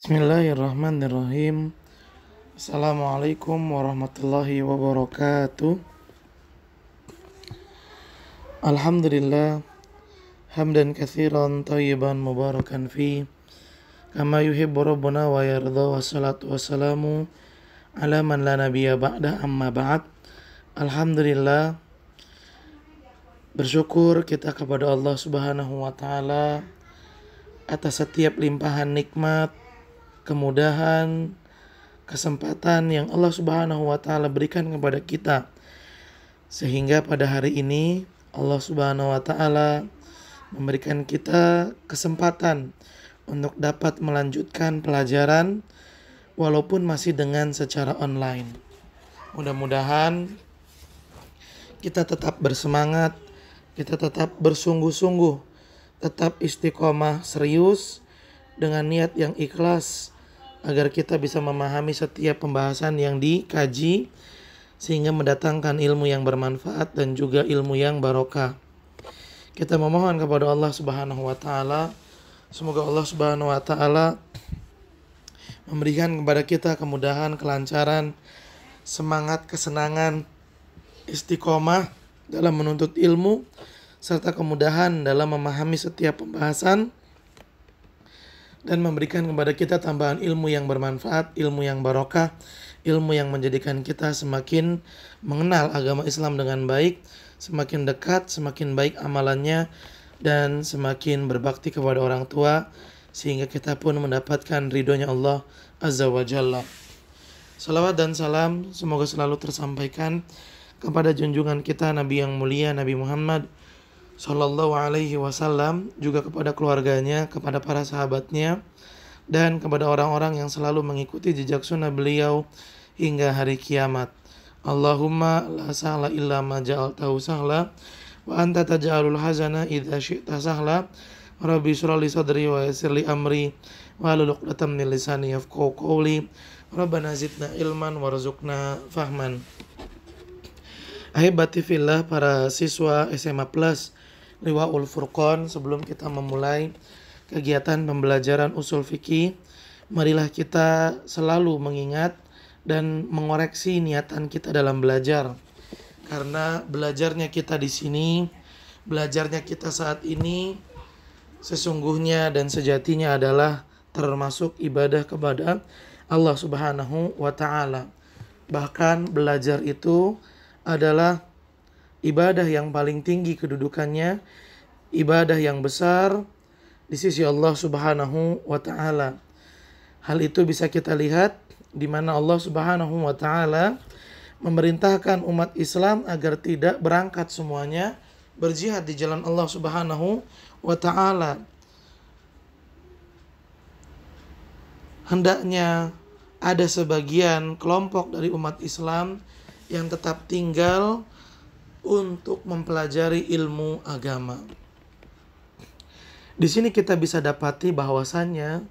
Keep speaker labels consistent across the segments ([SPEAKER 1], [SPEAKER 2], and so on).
[SPEAKER 1] Bismillahirrahmanirrahim. Assalamualaikum warahmatullahi wabarakatuh. Alhamdulillah hamdan katsiran thayyiban mubarakan fi kama yuhibbu rabbuna wa yarda, wassalatu wassalamu ala man la nabiyya ba'da, amma ba'd. Alhamdulillah, bersyukur kita kepada Allah Subhanahu wa taala atas setiap limpahan nikmat, kemudahan, kesempatan yang Allah Subhanahu wa taala berikan kepada kita, sehingga pada hari ini Allah Subhanahu wa taala memberikan kita kesempatan untuk dapat melanjutkan pelajaran walaupun masih dengan secara online. Mudah-mudahan kita tetap bersemangat, kita tetap bersungguh-sungguh, tetap istiqomah serius dengan niat yang ikhlas, agar kita bisa memahami setiap pembahasan yang dikaji sehingga mendatangkan ilmu yang bermanfaat dan juga ilmu yang barokah. Kita memohon kepada Allah Subhanahu wa taala, semoga Allah Subhanahu wa taala memberikan kepada kita kemudahan, kelancaran, semangat, kesenangan, istiqomah dalam menuntut ilmu, serta kemudahan dalam memahami setiap pembahasan, dan memberikan kepada kita tambahan ilmu yang bermanfaat, ilmu yang barokah, ilmu yang menjadikan kita semakin mengenal agama Islam dengan baik, semakin dekat, semakin baik amalannya, dan semakin berbakti kepada orang tua, sehingga kita pun mendapatkan ridhonya Allah Azza wa Jalla. Salawat dan salam semoga selalu tersampaikan kepada junjungan kita Nabi yang mulia, Nabi Muhammad Sallallahu alaihi wasallam, juga kepada keluarganya, kepada para sahabatnya, dan kepada orang-orang yang selalu mengikuti jejak sunnah beliau hingga hari kiamat. Allahumma la sahla illa ma ja'altahu sahla wa anta taj'alul hazana idza syi'ta sahla. Rabbi shrah li sadri wa yassir li amri wahlul 'uqdatam min lisani yafqahu qawli. Rabbana zidna ilman warzuqna fahman. Ahibati fillah, para siswa SMA Plus Liwaul Furqan, sebelum kita memulai kegiatan pembelajaran usul fikih, marilah kita selalu mengingat dan mengoreksi niatan kita dalam belajar. Karena belajarnya kita di sini, belajarnya kita saat ini sesungguhnya dan sejatinya adalah termasuk ibadah kepada Allah Subhanahu wa taala. Bahkan belajar itu adalah ibadah yang paling tinggi kedudukannya, ibadah yang besar di sisi Allah Subhanahu wa taala. Hal itu bisa kita lihat di mana Allah Subhanahu wa taala memerintahkan umat Islam agar tidak berangkat semuanya berjihad di jalan Allah Subhanahu wa taala. Hendaknya ada sebagian kelompok dari umat Islam yang tetap tinggal untuk mempelajari ilmu agama. Di sini kita bisa dapati bahwasannya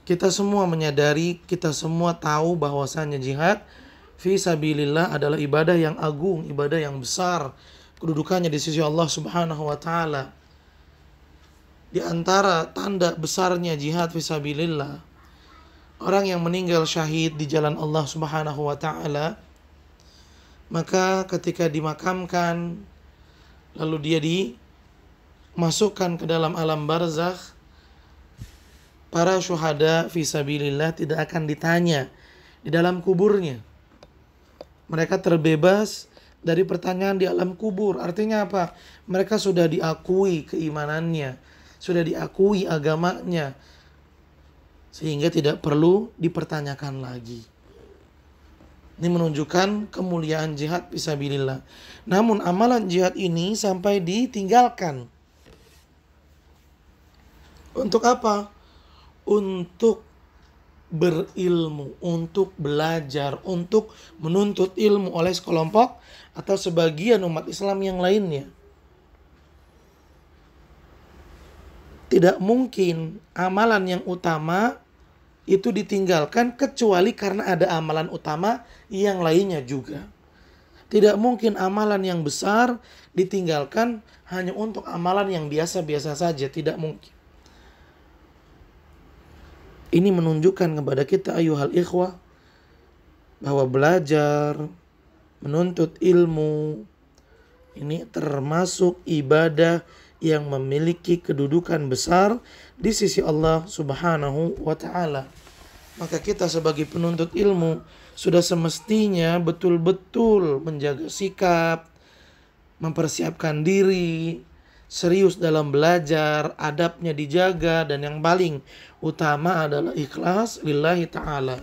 [SPEAKER 1] kita semua menyadari, kita semua tahu bahwasannya jihad fi sabilillah adalah ibadah yang agung, ibadah yang besar kedudukannya di sisi Allah Subhanahu wa taala. Di antara tanda besarnya jihad fi sabilillah, orang yang meninggal syahid di jalan Allah Subhanahu wa taala, maka ketika dimakamkan lalu dia dimasukkan ke dalam alam barzakh, para syuhada fi sabilillah tidak akan ditanya di dalam kuburnya. Mereka terbebas dari pertanyaan di alam kubur. Artinya apa? Mereka sudah diakui keimanannya, sudah diakui agamanya, sehingga tidak perlu dipertanyakan lagi. Ini menunjukkan kemuliaan jihad fisabilillah. Namun amalan jihad ini sampai ditinggalkan. Untuk apa? Untuk berilmu, untuk belajar, untuk menuntut ilmu oleh sekelompok atau sebagian umat Islam yang lainnya. Tidak mungkin amalan yang utama itu ditinggalkan kecuali karena ada amalan utama yang lainnya juga. Tidak mungkin amalan yang besar ditinggalkan hanya untuk amalan yang biasa-biasa saja, tidak mungkin. Ini menunjukkan kepada kita ayuhal ikhwah bahwa belajar, menuntut ilmu ini termasuk ibadah yang memiliki kedudukan besar di sisi Allah Subhanahu wa ta'ala. Maka kita sebagai penuntut ilmu sudah semestinya betul-betul menjaga sikap, mempersiapkan diri, serius dalam belajar, adabnya dijaga, dan yang paling utama adalah ikhlas lillahi ta'ala.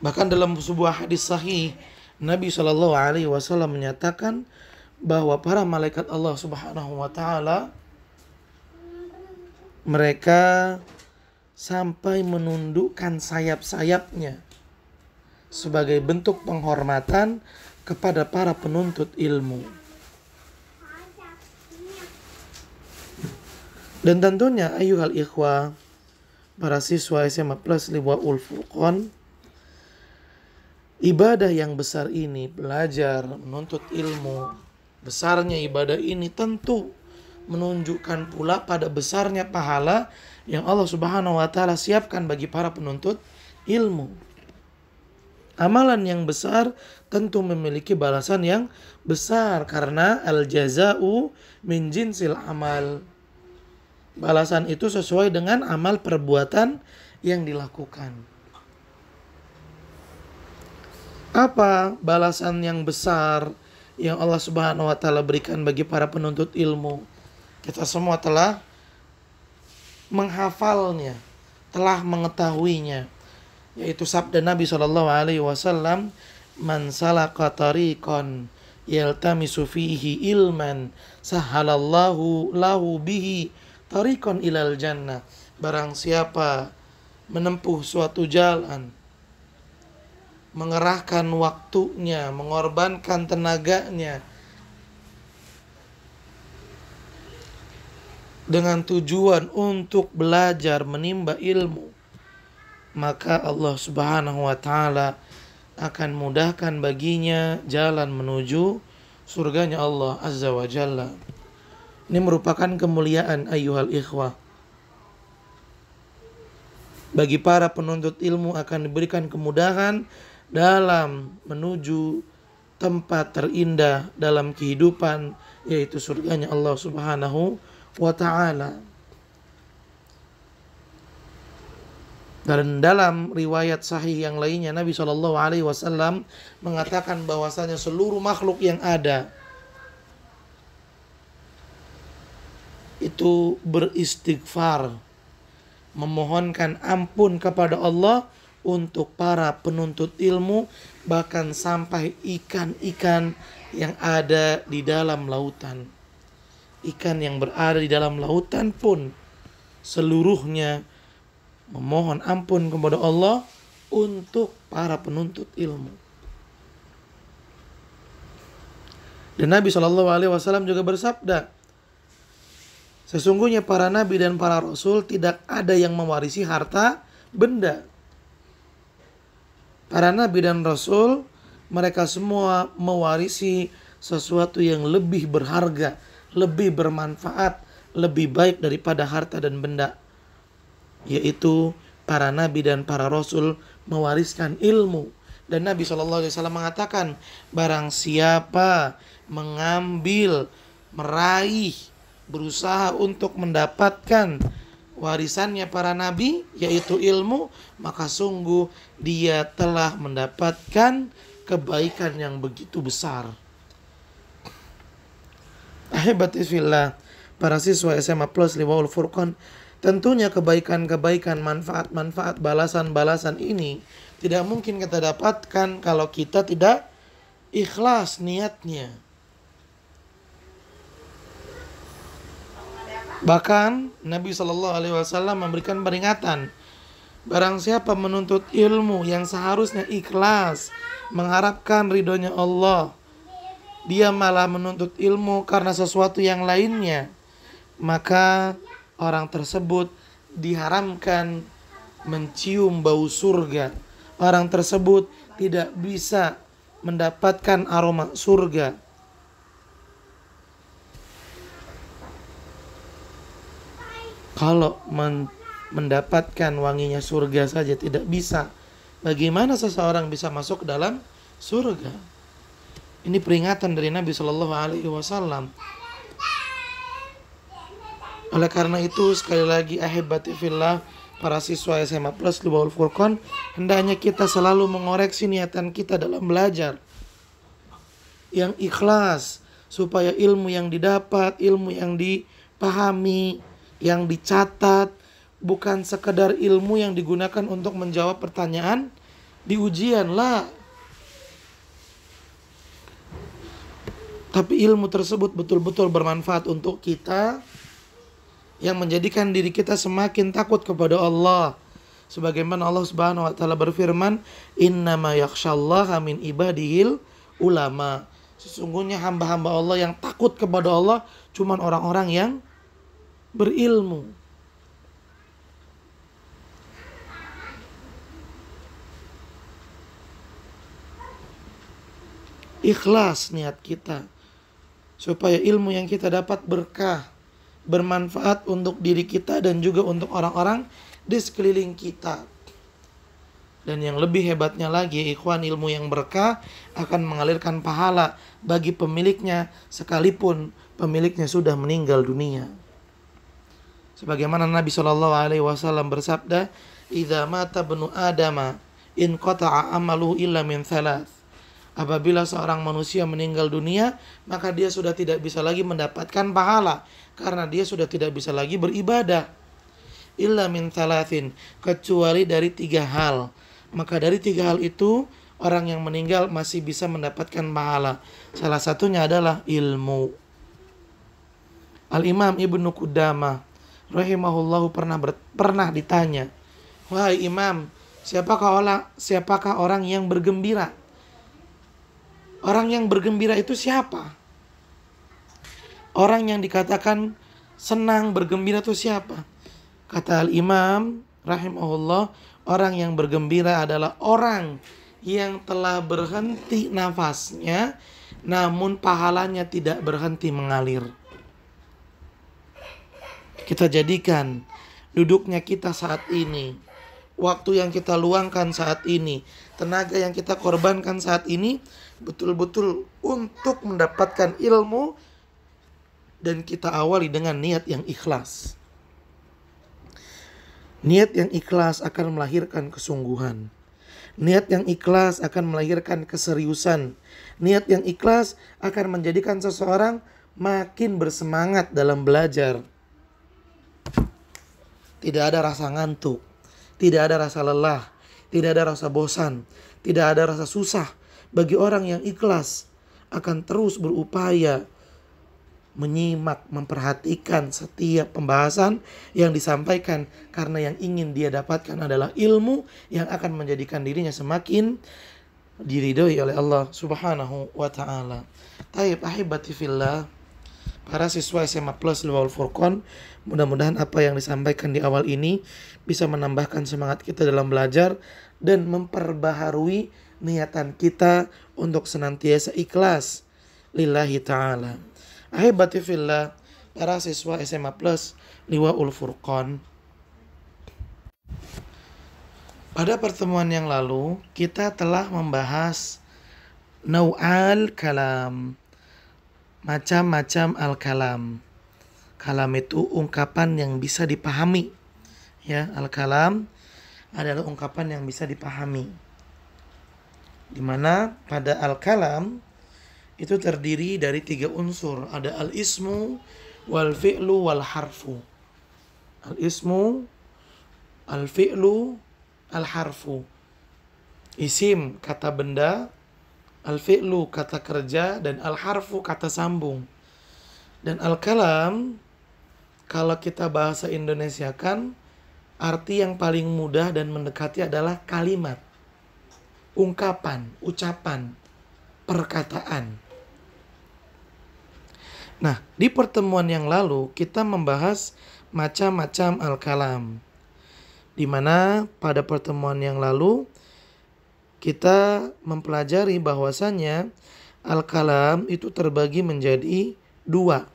[SPEAKER 1] Bahkan dalam sebuah hadis sahih, Nabi SAW menyatakan bahwa para malaikat Allah Subhanahu wa ta'ala mereka sampai menundukkan sayap-sayapnya sebagai bentuk penghormatan kepada para penuntut ilmu. Dan tentunya ayuhal ikhwah, para siswa SMA Plus Liwaul Furqan, ibadah yang besar ini, belajar, menuntut ilmu, besarnya ibadah ini tentu menunjukkan pula pada besarnya pahala yang Allah Subhanahu wa ta'ala siapkan bagi para penuntut ilmu. Amalan yang besar tentu memiliki balasan yang besar karena al-jaza'u min jinsil amal. Balasan itu sesuai dengan amal perbuatan yang dilakukan. Apa balasan yang besar yang Allah Subhanahu wa ta'ala berikan bagi para penuntut ilmu? Kita semua telah menghafalnya, telah mengetahuinya, yaitu sabda Nabi SAW, man salaka tariqan yaltamisu fihi ilman sahalallahu lahu bihi tariqan ilal jannah. Barang siapa menempuh suatu jalan, mengerahkan waktunya, mengorbankan tenaganya dengan tujuan untuk belajar menimba ilmu, maka Allah Subhanahu wa ta'ala akan mudahkan baginya jalan menuju surganya Allah Azza wa Jalla. Ini merupakan kemuliaan ayuhal ikhwah. Bagi para penuntut ilmu akan diberikan kemudahan dalam menuju tempat terindah dalam kehidupan, yaitu surganya Allah Subhanahu wa ta'ala. Dan dalam riwayat sahih yang lainnya, Nabi SAW mengatakan bahwasanya seluruh makhluk yang ada itu beristighfar, memohonkan ampun kepada Allah untuk para penuntut ilmu, bahkan sampai ikan-ikan yang ada di dalam lautan. Ikan yang berada di dalam lautan pun seluruhnya memohon ampun kepada Allah untuk para penuntut ilmu. Dan Nabi SAW juga bersabda, sesungguhnya para nabi dan para rasul tidak ada yang mewarisi harta benda. Para nabi dan rasul, mereka semua mewarisi sesuatu yang lebih berharga, lebih bermanfaat, lebih baik daripada harta dan benda, yaitu para nabi dan para rasul mewariskan ilmu. Dan Nabi SAW mengatakan, barang siapa mengambil, meraih, berusaha untuk mendapatkan warisannya para nabi, yaitu ilmu, maka sungguh dia telah mendapatkan kebaikan yang begitu besar. Ahibati fillah, para siswa SMA Plus Liwaul Furqan, tentunya kebaikan-kebaikan, manfaat-manfaat, balasan-balasan ini tidak mungkin kita dapatkan kalau kita tidak ikhlas niatnya. Bahkan Nabi SAW memberikan peringatan, barang siapa menuntut ilmu yang seharusnya ikhlas, mengharapkan ridhonya Allah, dia malah menuntut ilmu karena sesuatu yang lainnya, maka orang tersebut diharamkan mencium bau surga. Orang tersebut tidak bisa mendapatkan aroma surga. Kalau mendapatkan wanginya surga saja tidak bisa, bagaimana seseorang bisa masuk ke dalam surga? Ini peringatan dari Nabi Shallallahu Alaihi Wasallam. Oleh karena itu, sekali lagi ahibati fillah, para siswa SMA Plus Liwaul Furqan, hendaknya kita selalu mengoreksi niatan kita dalam belajar yang ikhlas, supaya ilmu yang didapat, ilmu yang dipahami, yang dicatat, bukan sekedar ilmu yang digunakan untuk menjawab pertanyaan di ujian lah. Tapi ilmu tersebut betul-betul bermanfaat untuk kita, yang menjadikan diri kita semakin takut kepada Allah. Sebagaimana Allah Subhanahu wa taala berfirman, "Innama yakhsyallaha min ibadihil ulama." Sesungguhnya hamba-hamba Allah yang takut kepada Allah cuman orang-orang yang berilmu. Ikhlas niat kita, supaya ilmu yang kita dapat berkah, bermanfaat untuk diri kita dan juga untuk orang-orang di sekeliling kita. Dan yang lebih hebatnya lagi, ikhwan, ilmu yang berkah akan mengalirkan pahala bagi pemiliknya sekalipun pemiliknya sudah meninggal dunia. Sebagaimana Nabi Shallallahu Alaihi Wasallam bersabda, "Idza mata ibnu Adama in qata'a amaluhu illa min thalath." Apabila seorang manusia meninggal dunia, maka dia sudah tidak bisa lagi mendapatkan pahala, karena dia sudah tidak bisa lagi beribadah. Illa min thalathin, kecuali dari 3 hal. Maka dari 3 hal itu, orang yang meninggal masih bisa mendapatkan pahala. Salah satunya adalah ilmu. Al-Imam Ibnu Qudamah rahimahullahu pernah ditanya, "Wahai Imam, siapakah orang yang bergembira?" Orang yang bergembira itu siapa? Orang yang dikatakan senang bergembira itu siapa? Kata Al-Imam rahimahullah, orang yang bergembira adalah orang yang telah berhenti nafasnya, namun pahalanya tidak berhenti mengalir. Kita jadikan duduknya kita saat ini, waktu yang kita luangkan saat ini, tenaga yang kita korbankan saat ini, betul-betul untuk mendapatkan ilmu, dan kita awali dengan niat yang ikhlas. Niat yang ikhlas akan melahirkan kesungguhan. Niat yang ikhlas akan melahirkan keseriusan. Niat yang ikhlas akan menjadikan seseorang makin bersemangat dalam belajar. Tidak ada rasa ngantuk, tidak ada rasa lelah, tidak ada rasa bosan, tidak ada rasa susah. Bagi orang yang ikhlas akan terus berupaya menyimak, memperhatikan setiap pembahasan yang disampaikan, karena yang ingin dia dapatkan adalah ilmu yang akan menjadikan dirinya semakin diridhoi oleh Allah Subhanahu wa taala. Taib ahibati fillah, para siswa SMA Plus Liwaul Furqan, mudah-mudahan apa yang disampaikan di awal ini bisa menambahkan semangat kita dalam belajar dan memperbaharui niatan kita untuk senantiasa ikhlas lillahi ta'ala. Ahibati fillah, para siswa SMA Plus Liwaul Furqan, pada pertemuan yang lalu kita telah membahas nau'al kalam, macam-macam al-kalam. Kalam itu ungkapan yang bisa dipahami. Ya, al-kalam adalah ungkapan yang bisa dipahami. Di mana pada al-kalam itu terdiri dari 3 unsur. Ada al-ismu, wal-fi'lu, wal-harfu. Al-ismu, al-fi'lu, al-harfu. Isim, kata benda. Al-fi'lu, kata kerja. Dan al-harfu, kata sambung. Dan al-kalam, kalau kita bahasa Indonesiakan, arti yang paling mudah dan mendekati adalah kalimat, ungkapan, ucapan, perkataan. Nah, di pertemuan yang lalu kita membahas macam-macam al-kalam, di mana pada pertemuan yang lalu kita mempelajari bahwasanya al-kalam itu terbagi menjadi 2.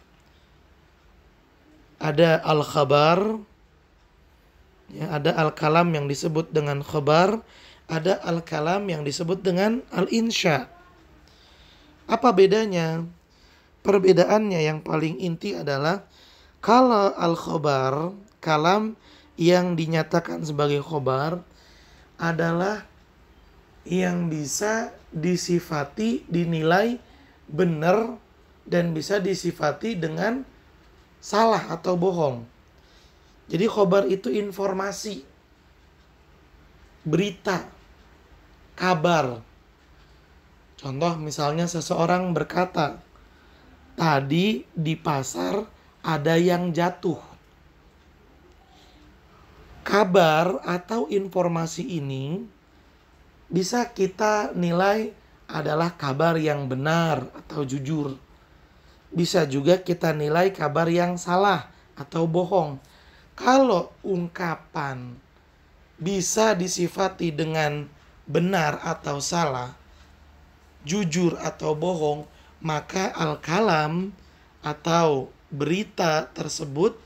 [SPEAKER 1] Ada al-khabar Ya, ada al-kalam yang disebut dengan khabar, ada al-kalam yang disebut dengan al-insya. Apa bedanya? Perbedaannya yang paling inti adalah kalau al-khabar, kalam yang dinyatakan sebagai khabar adalah yang bisa disifati, dinilai benar dan bisa disifati dengan salah atau bohong. Jadi khabar itu informasi, berita, kabar. Contoh misalnya seseorang berkata, tadi di pasar ada yang jatuh. Kabar atau informasi ini bisa kita nilai adalah kabar yang benar atau jujur. Bisa juga kita nilai kabar yang salah atau bohong. Kalau ungkapan bisa disifati dengan benar atau salah, jujur atau bohong, maka al-kalam atau berita tersebut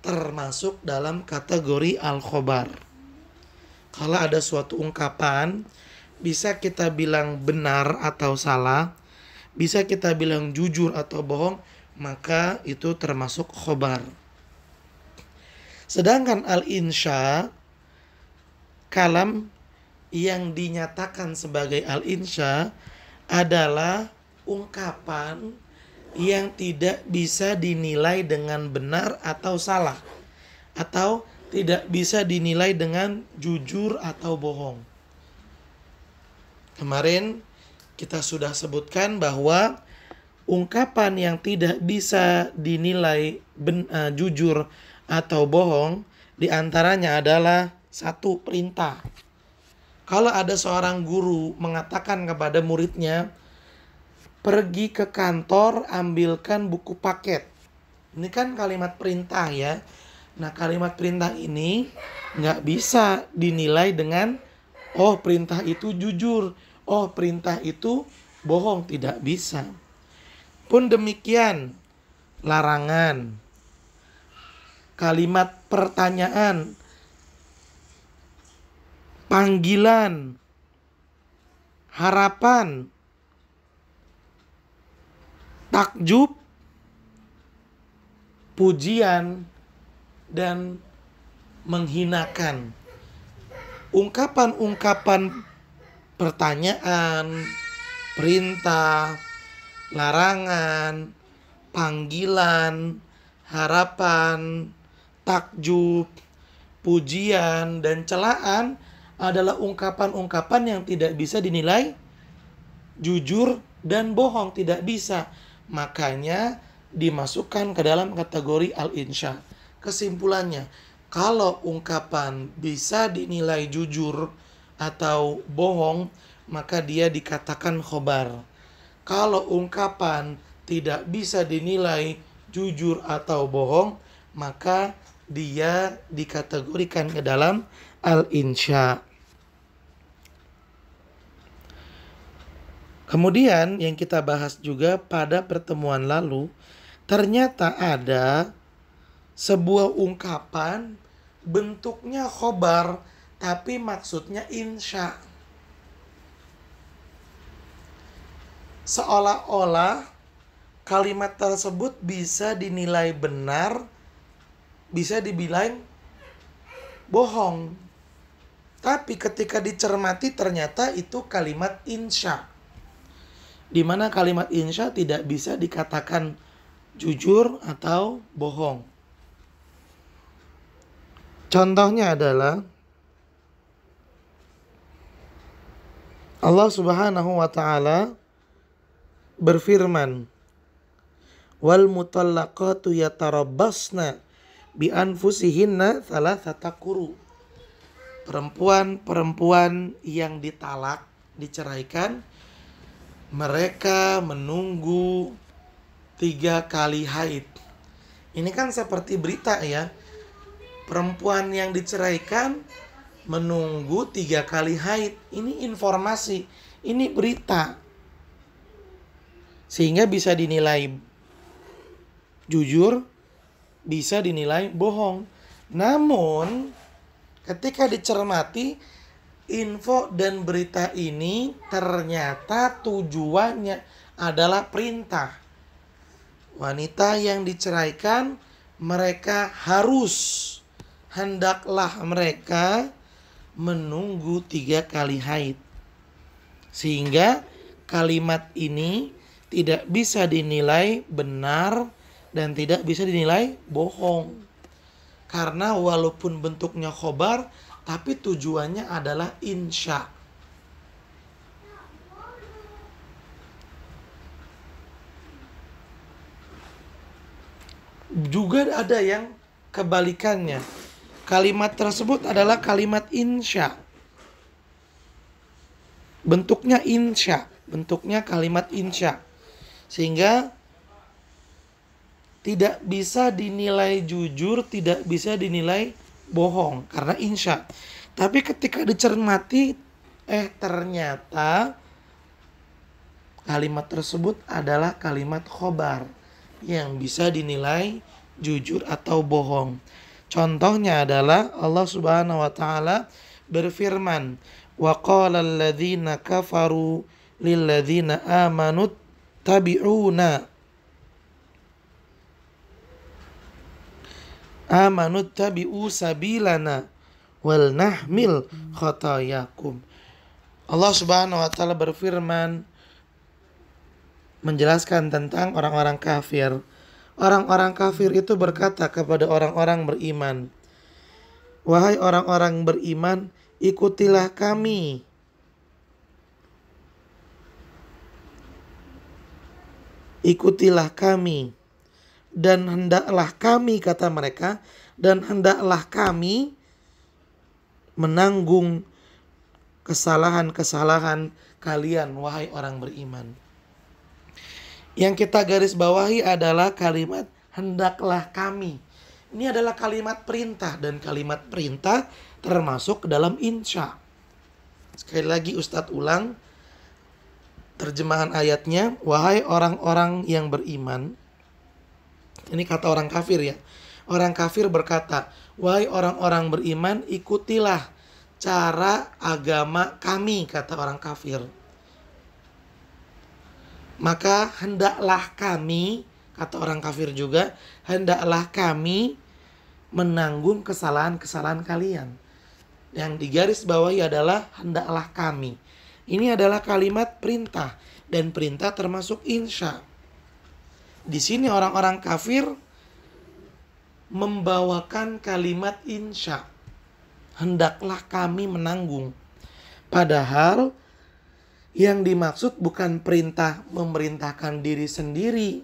[SPEAKER 1] termasuk dalam kategori al-khobar. Kalau ada suatu ungkapan bisa kita bilang benar atau salah, bisa kita bilang jujur atau bohong, maka itu termasuk khobar. Sedangkan al-insya, kalam yang dinyatakan sebagai al-insya adalah ungkapan yang tidak bisa dinilai dengan benar atau salah, atau tidak bisa dinilai dengan jujur atau bohong. Kemarin kita sudah sebutkan bahwa ungkapan yang tidak bisa dinilai jujur atau bohong diantaranya adalah satu, perintah. Kalau ada seorang guru mengatakan kepada muridnya, pergi ke kantor ambilkan buku paket. Ini kan kalimat perintah ya. Nah kalimat perintah ini nggak bisa dinilai dengan oh perintah itu jujur, oh perintah itu bohong, tidak bisa. Pun demikian larangan, kalimat pertanyaan, panggilan, harapan, takjub, pujian, dan menghinakan. Ungkapan-ungkapan pertanyaan, perintah, larangan, panggilan, harapan, takjub, pujian, dan celaan adalah ungkapan-ungkapan yang tidak bisa dinilai jujur dan bohong, tidak bisa. Makanya dimasukkan ke dalam kategori al-insya. Kesimpulannya, kalau ungkapan bisa dinilai jujur atau bohong, maka dia dikatakan khobar. Kalau ungkapan tidak bisa dinilai jujur atau bohong, maka dia dikategorikan ke dalam al-insya. Kemudian yang kita bahas juga pada pertemuan lalu, ternyata ada sebuah ungkapan bentuknya khobar tapi maksudnya insya. Seolah-olah kalimat tersebut bisa dinilai benar, bisa dibilang bohong. Tapi ketika dicermati ternyata itu kalimat insya. Di mana kalimat insya tidak bisa dikatakan jujur atau bohong. Contohnya adalah Allah Subhanahu wa taala berfirman, wal mutallaqatu yatarabbasna bi anfusihinna thalathata quru. Perempuan-perempuan yang ditalak, diceraikan, mereka menunggu 3 kali haid. Ini kan seperti berita ya. Perempuan yang diceraikan menunggu 3 kali haid. Ini informasi, ini berita. Sehingga bisa dinilai jujur, bisa dinilai bohong. Namun Ketika dicermati, info dan berita ini ternyata tujuannya adalah perintah. Wanita yang diceraikan, hendaklah mereka menunggu 3 kali haid. Sehingga kalimat ini tidak bisa dinilai benar dan tidak bisa dinilai bohong. Karena walaupun bentuknya khobar, tapi tujuannya adalah insya. Juga ada yang kebalikannya. Kalimat tersebut adalah kalimat insya. Bentuknya insya, bentuknya kalimat insya. Sehingga tidak bisa dinilai jujur, tidak bisa dinilai bohong karena insya. Tapi ketika dicermati, ternyata kalimat tersebut adalah kalimat khobar yang bisa dinilai jujur atau bohong. Contohnya adalah Allah Subhanahu wa taala berfirman, "Wa qala alladziina kafaru lil ladziina aamanu tabi'u sabilana wal nahmil khotayakum." Allah Subhanahu wa taala berfirman menjelaskan tentang orang-orang kafir. Orang-orang kafir itu berkata kepada orang-orang beriman, "Wahai orang-orang beriman, ikutilah kami. Ikutilah kami. Dan hendaklah kami," kata mereka, "dan hendaklah kami menanggung kesalahan-kesalahan kalian, wahai orang beriman." Yang kita garis bawahi adalah kalimat hendaklah kami. Ini adalah kalimat perintah, dan kalimat perintah termasuk ke dalam insya. Sekali lagi Ustadz ulang terjemahan ayatnya, "Wahai orang-orang yang beriman." Ini kata orang kafir ya. Orang kafir berkata, "Wahai orang-orang beriman, ikutilah cara agama kami," kata orang kafir. Maka hendaklah kami, kata orang kafir juga, hendaklah kami menanggung kesalahan-kesalahan kalian. Yang digaris bawahi adalah hendaklah kami. Ini adalah kalimat perintah, dan perintah termasuk insya. Di sini orang-orang kafir membawakan kalimat insya. Hendaklah kami menanggung. Padahal yang dimaksud bukan perintah memerintahkan diri sendiri,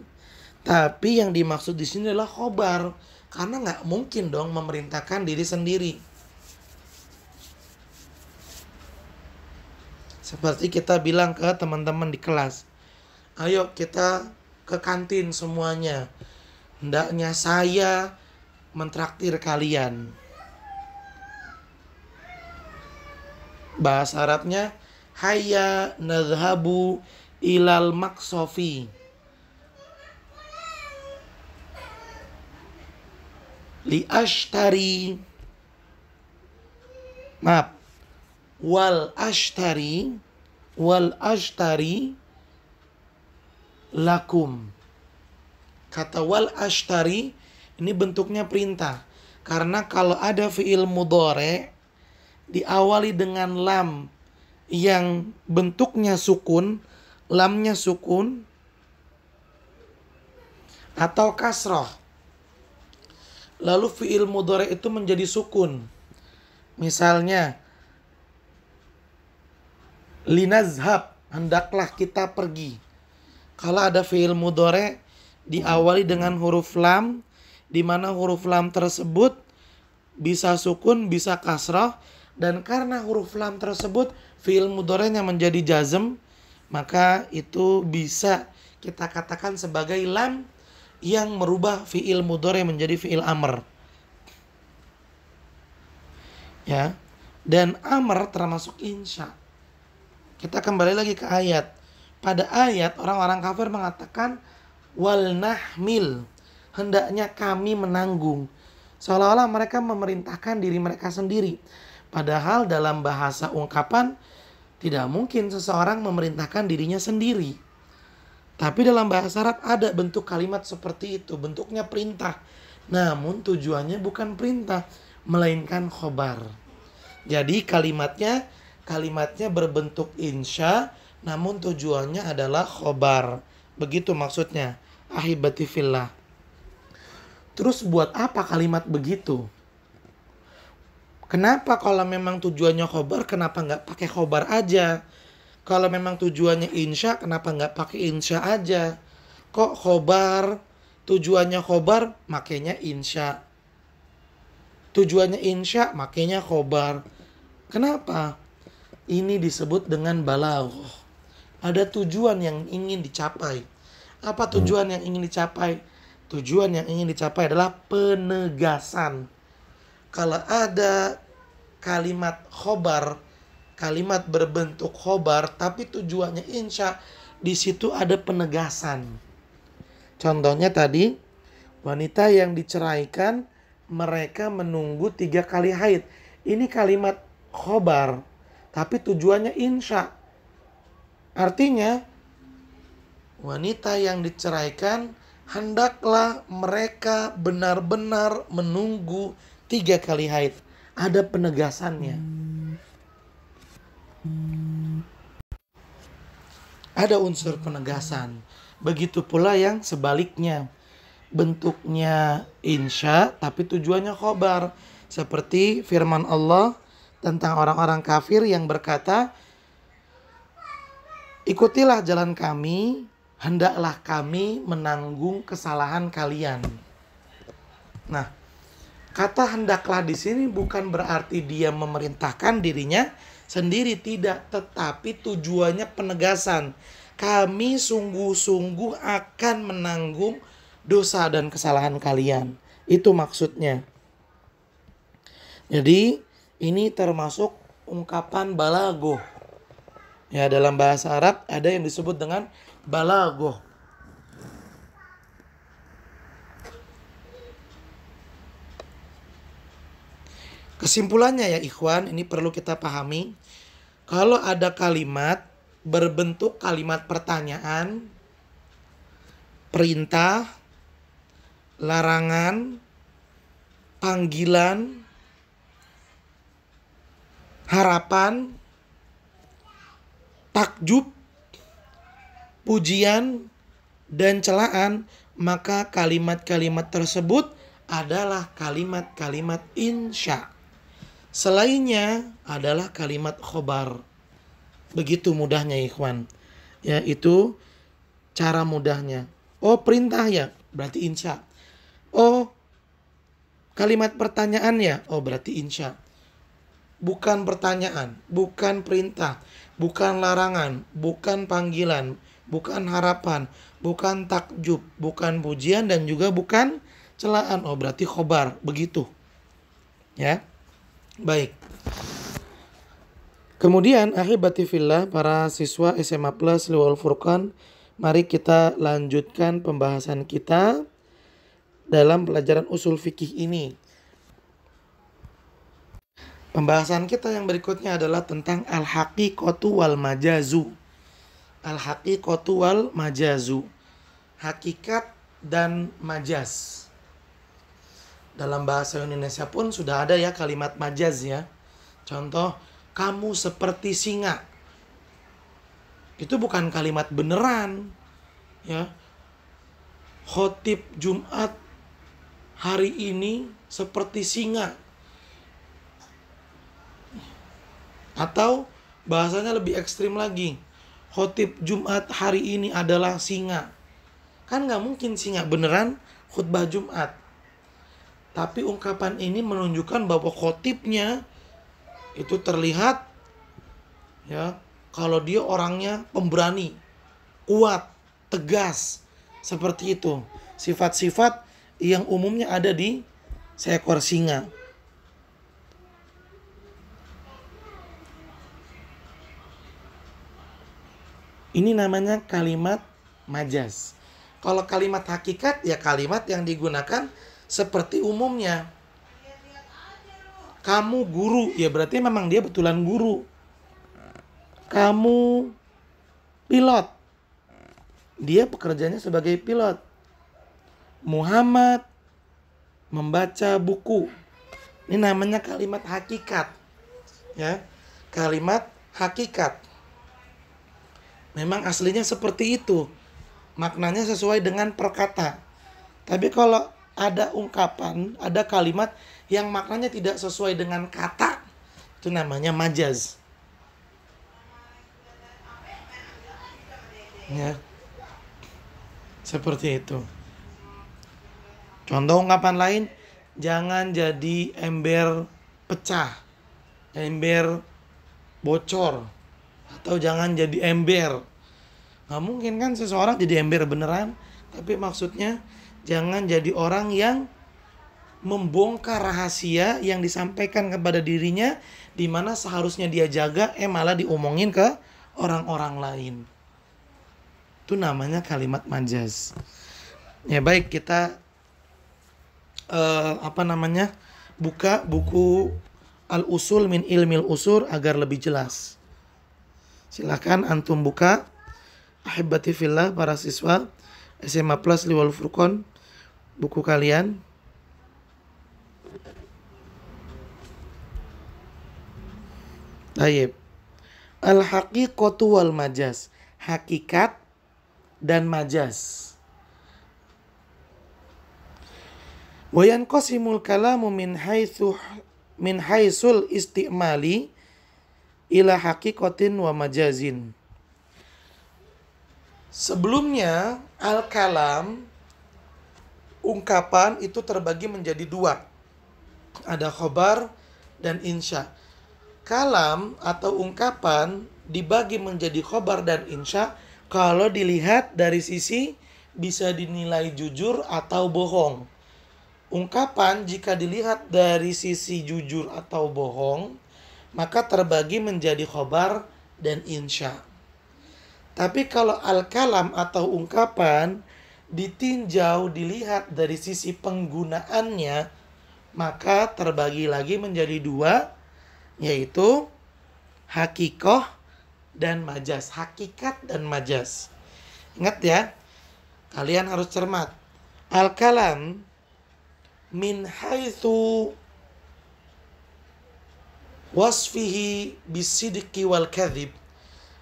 [SPEAKER 1] tapi yang dimaksud di sini adalah khobar, karena nggak mungkin dong memerintahkan diri sendiri. Seperti kita bilang ke teman-teman di kelas, "Ayo kita ke kantin semuanya. Hendaknya saya mentraktir kalian." Bahasa Arabnya, "Hayya nadhhabu ilal maqsofi." Wal ashtari lakum. Kata wal ashtari ini bentuknya perintah. Karena kalau ada fi'il mudhari diawali dengan lam yang bentuknya sukun, lamnya sukun atau kasroh, lalu fi'il mudhari itu menjadi sukun. Misalnya, linazhab, hendaklah kita pergi. Kalau ada fi'il mudhari diawali dengan huruf lam, di mana huruf lam tersebut bisa sukun, bisa kasrah, dan karena huruf lam tersebut fi'il mudhari'nya menjadi jazm, maka itu bisa kita katakan sebagai lam yang merubah fi'il mudhari' menjadi fi'il amr. Ya. Dan amr termasuk insya. Kita kembali lagi ke ayat. Pada ayat orang-orang kafir mengatakan wal nahmil, hendaknya kami menanggung. Seolah-olah mereka memerintahkan diri mereka sendiri. Padahal dalam bahasa ungkapan tidak mungkin seseorang memerintahkan dirinya sendiri. Tapi dalam bahasa Arab ada bentuk kalimat seperti itu, bentuknya perintah. Namun tujuannya bukan perintah, melainkan khobar. Jadi kalimatnya berbentuk insya, namun tujuannya adalah khobar. Begitu maksudnya, ahibati fillah. Terus buat apa kalimat begitu? Kenapa kalau memang tujuannya khobar, kenapa nggak pakai khobar aja? Kalau memang tujuannya insya, kenapa nggak pakai insya aja? Kok khobar, tujuannya khobar, makanya insya. Tujuannya insya, makanya khobar. Kenapa? Ini disebut dengan balaghah. Ada tujuan yang ingin dicapai. Apa tujuan yang ingin dicapai? Tujuan yang ingin dicapai adalah penegasan. Kalau ada kalimat khobar, kalimat berbentuk khobar, tapi tujuannya insya, di situ ada penegasan. Contohnya tadi, wanita yang diceraikan, mereka menunggu 3 kali haid. Ini kalimat khobar, tapi tujuannya insya. Artinya, wanita yang diceraikan, hendaklah mereka benar-benar menunggu 3 kali haid. Ada penegasannya. Ada unsur penegasan. Begitu pula yang sebaliknya. Bentuknya insya, tapi tujuannya khobar. Seperti firman Allah tentang orang-orang kafir yang berkata, ikutilah jalan kami, hendaklah kami menanggung kesalahan kalian. Nah, kata hendaklah di sini bukan berarti dia memerintahkan dirinya sendiri, tidak, tetapi tujuannya penegasan. Kami sungguh-sungguh akan menanggung dosa dan kesalahan kalian. Itu maksudnya. Jadi ini termasuk ungkapan balaghah. Ya, dalam bahasa Arab ada yang disebut dengan balaghah. Kesimpulannya ya ikhwan, ini perlu kita pahami. Kalau ada kalimat berbentuk kalimat pertanyaan, perintah, larangan, panggilan, harapan, takjub, pujian, dan celaan, maka kalimat-kalimat tersebut adalah kalimat-kalimat insya. Selainnya adalah kalimat khobar. Begitu mudahnya ikhwan. Ya, itu cara mudahnya. Oh, perintah ya, berarti insya. Oh, kalimat pertanyaan ya, oh berarti insya. Bukan pertanyaan, bukan perintah, bukan larangan, bukan panggilan, bukan harapan, bukan takjub, bukan pujian, dan juga bukan celaan. Oh berarti khobar, begitu. Ya, baik. Kemudian ahibati fillah, para siswa SMA Plus Liwal Furqan, mari kita lanjutkan pembahasan kita dalam pelajaran usul fikih ini. Pembahasan kita yang berikutnya adalah tentang al-haqiqatu wal majazu. Al-haqiqatu wal majazu. Hakikat dan majaz. Dalam bahasa Indonesia pun sudah ada ya kalimat majaz ya. Contoh, kamu seperti singa. Itu bukan kalimat beneran. Ya. Khotib Jumat hari ini seperti singa. Atau bahasanya lebih ekstrim lagi. Khotib Jumat hari ini adalah singa. Kan gak mungkin singa beneran khutbah Jumat. Tapi ungkapan ini menunjukkan bahwa khotibnya itu terlihat ya, kalau dia orangnya pemberani, kuat, tegas, seperti itu. Sifat-sifat yang umumnya ada di seekor singa. Ini namanya kalimat majaz. Kalau kalimat hakikat ya kalimat yang digunakan seperti umumnya. Kamu guru, ya berarti memang dia betulan guru. Kamu pilot, dia pekerjaannya sebagai pilot. Muhammad membaca buku. Ini namanya kalimat hakikat. Ya, kalimat hakikat. Memang aslinya seperti itu. Maknanya sesuai dengan perkata. Tapi kalau ada ungkapan, ada kalimat yang maknanya tidak sesuai dengan kata, itu namanya majaz. Ya. Seperti itu. Contoh ungkapan lain, jangan jadi ember pecah, ember bocor, atau jangan jadi ember. Nggak mungkin kan seseorang jadi ember beneran, tapi maksudnya jangan jadi orang yang membongkar rahasia yang disampaikan kepada dirinya, di mana seharusnya dia jaga, malah diomongin ke orang-orang lain. Itu namanya kalimat majaz. Ya baik, kita buka buku Al-Usul min Ilmil Usul agar lebih jelas. Silakan antum buka, ahibati fillah, para siswa SMA Plus Liwal Furqon, buku kalian. Tayyib. Al-haqiqatu wal majaz, hakikat dan majaz. Wa yanqasimul kalamu min haitsul istimali ila haqiqatin wa majazin. Sebelumnya al-kalam, ungkapan itu terbagi menjadi dua. Ada khobar dan insya. Kalam atau ungkapan dibagi menjadi khobar dan insya kalau dilihat dari sisi bisa dinilai jujur atau bohong. Ungkapan jika dilihat dari sisi jujur atau bohong, maka terbagi menjadi khobar dan insya. Tapi kalau al-kalam atau ungkapan ditinjau, dilihat dari sisi penggunaannya, maka terbagi lagi menjadi dua, yaitu hakikoh dan majaz. Hakikat dan majaz. Ingat ya, kalian harus cermat. Al-kalam min haitsu wasfihi bisidqi wal kadhib.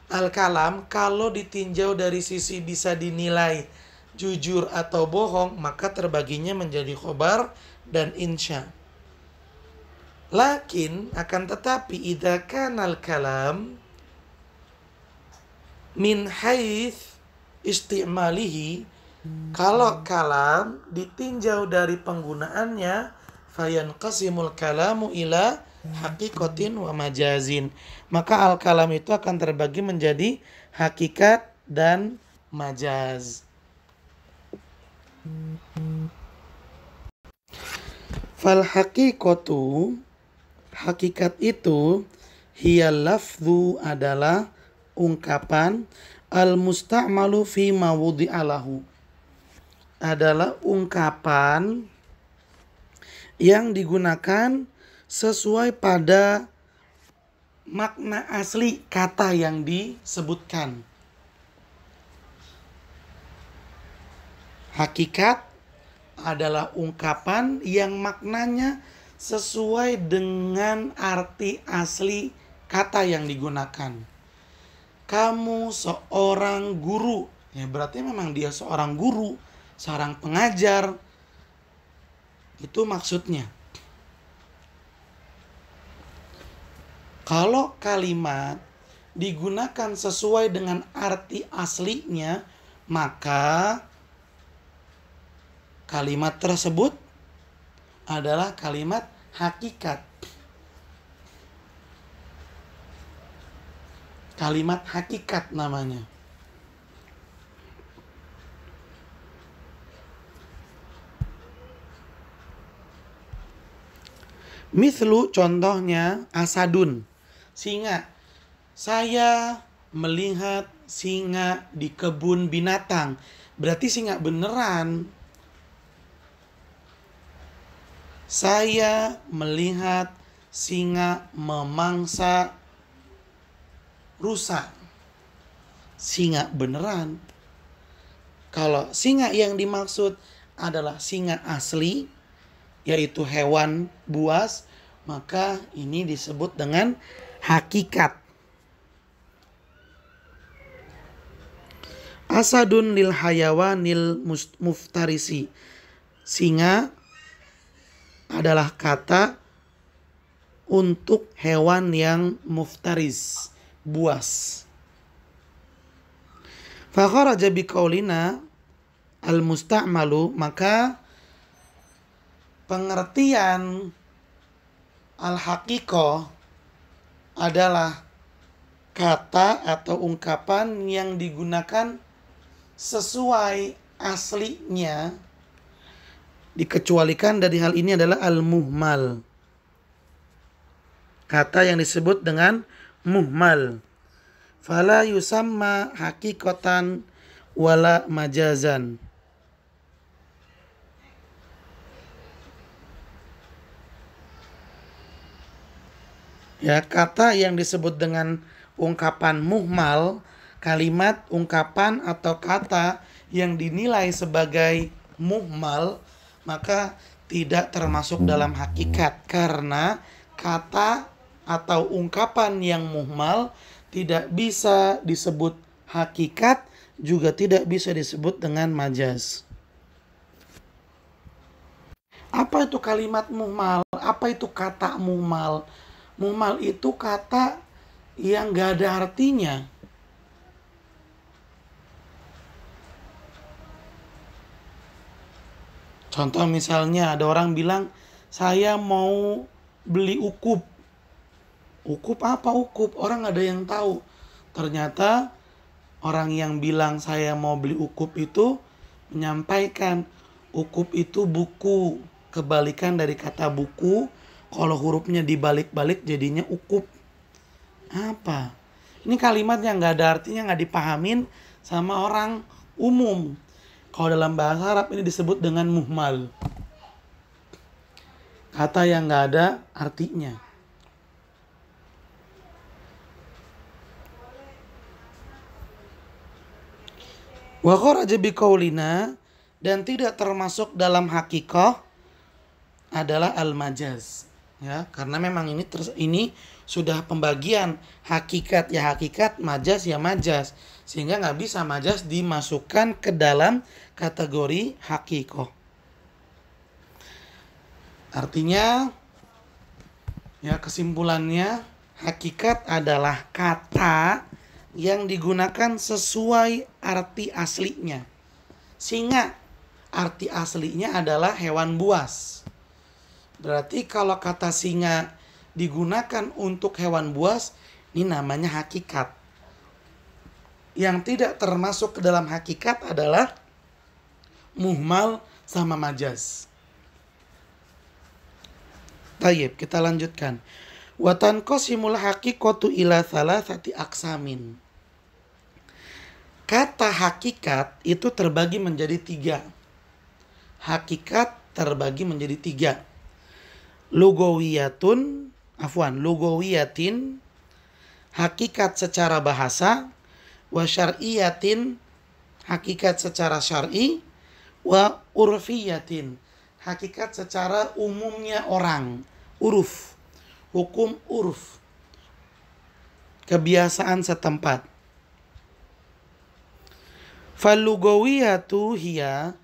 [SPEAKER 1] Al-kalam kalau ditinjau dari sisi bisa dinilai jujur atau bohong, maka terbaginya menjadi khobar dan insya. Lakin akan tetapi idza kana al-kalam min haits istimalihi, kalau kalam ditinjau dari penggunaannya, fayanqasimul kalamu ila haqiqatin wa majazin, maka al-kalam itu akan terbagi menjadi hakikat dan majaz. Fal haqiqatu, hakikat itu, hiya lafzu, adalah ungkapan, al musta'malu fi ma wudi'alahu, adalah ungkapan yang digunakan sesuai pada makna asli kata yang disebutkan. Hakikat adalah ungkapan yang maknanya sesuai dengan arti asli kata yang digunakan. Kamu seorang guru, ya berarti memang dia seorang guru, seorang pengajar. Itu maksudnya. Kalau kalimat digunakan sesuai dengan arti aslinya, maka kalimat tersebut adalah kalimat hakikat. Kalimat hakikat namanya. Mithlu, contohnya, asadun, singa. Saya melihat singa di kebun binatang. Berarti singa beneran. Saya melihat singa memangsa rusa. Singa beneran. Kalau singa yang dimaksud adalah singa asli, yaitu hewan buas, maka ini disebut dengan hakikat. Asadun lil hayawanil muftarisi. Singa adalah kata untuk hewan yang muftaris, buas. Fakharaja biqaulina al-musta'malu, maka pengertian al-haqiqah adalah kata atau ungkapan yang digunakan sesuai aslinya, dikecualikan dari hal ini adalah al-muhmal. Kata yang disebut dengan muhmal. Fala yusamma haqiqatan wala majazan. Ya, kata yang disebut dengan ungkapan muhmal, kalimat, ungkapan atau kata yang dinilai sebagai muhmal, maka tidak termasuk dalam hakikat, karena kata atau ungkapan yang muhmal tidak bisa disebut hakikat, juga tidak bisa disebut dengan majaz. Apa itu kalimat muhmal? Apa itu kata muhmal? Muhmal itu kata yang gak ada artinya. Contoh misalnya ada orang bilang, saya mau beli ukup. Ukup apa ukup? Orang ada yang tahu. Ternyata orang yang bilang saya mau beli ukup itu menyampaikan ukup itu buku. Kebalikan dari kata buku, kalau hurufnya dibalik-balik jadinya ukup. Apa? Ini kalimat yang gak ada artinya, gak dipahamin sama orang umum. Kalau dalam bahasa Arab ini disebut dengan muhmal. Kata yang gak ada artinya. Wa kharaja biqaulina, dan tidak termasuk dalam hakikah adalah al-majaz. Ya, karena memang ini sudah pembagian hakikat ya hakikat, majaz ya majaz, sehingga nggak bisa majaz dimasukkan ke dalam kategori hakikoh. Artinya ya, kesimpulannya hakikat adalah kata yang digunakan sesuai arti aslinya. Singa arti aslinya adalah hewan buas. Berarti kalau kata singa digunakan untuk hewan buas, ini namanya hakikat. Yang tidak termasuk ke dalam hakikat adalah muhmal sama majaz. Tayyib, kita lanjutkan. Wa tanqasimul haqiqatu ila thalathati aqsamin. Kata hakikat itu terbagi menjadi 3. Hakikat terbagi menjadi 3. Lugawiyatin, hakikat secara bahasa, wa syar'iyatin, hakikat secara syar'i, wa urfiyatin, hakikat secara umumnya orang, uruf, hukum uruf, kebiasaan setempat. Fal-lugawiyatu hiya,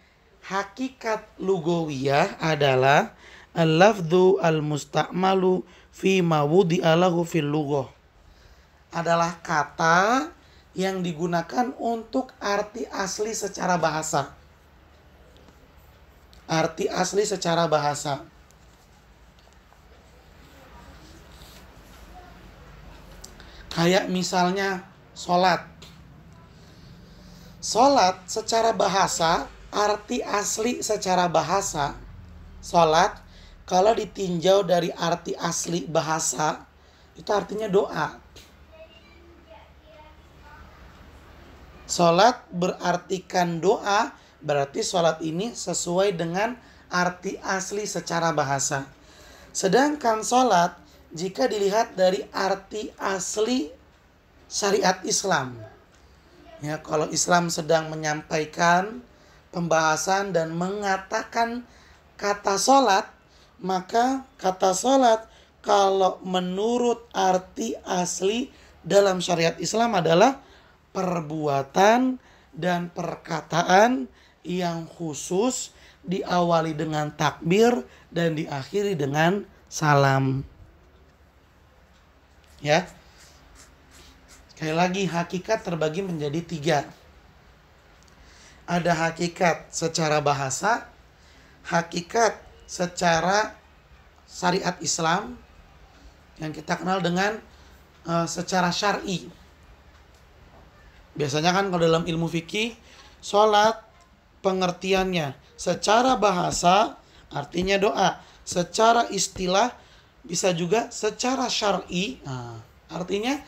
[SPEAKER 1] hakikat lugawiyah adalah al-lafdhu al-musta'malu fi ma wudi'a lahu fil lughah, adalah kata yang digunakan untuk arti asli secara bahasa. Arti asli secara bahasa. Kayak misalnya sholat. Sholat secara bahasa, arti asli secara bahasa, sholat kalau ditinjau dari arti asli bahasa, itu artinya doa. Sholat berartikan doa, berarti sholat ini sesuai dengan arti asli secara bahasa. Sedangkan sholat jika dilihat dari arti asli syariat Islam. Ya, kalau Islam sedang menyampaikan pembahasan dan mengatakan kata sholat, maka kata sholat kalau menurut arti asli dalam syariat Islam adalah perbuatan dan perkataan yang khusus diawali dengan takbir dan diakhiri dengan salam. Ya. Sekali lagi, hakikat terbagi menjadi 3. Ada hakikat secara bahasa, hakikat secara syariat Islam yang kita kenal dengan secara syar'i. Biasanya kan kalau dalam ilmu fikih, sholat pengertiannya secara bahasa artinya doa, secara istilah bisa juga secara syar'i. Artinya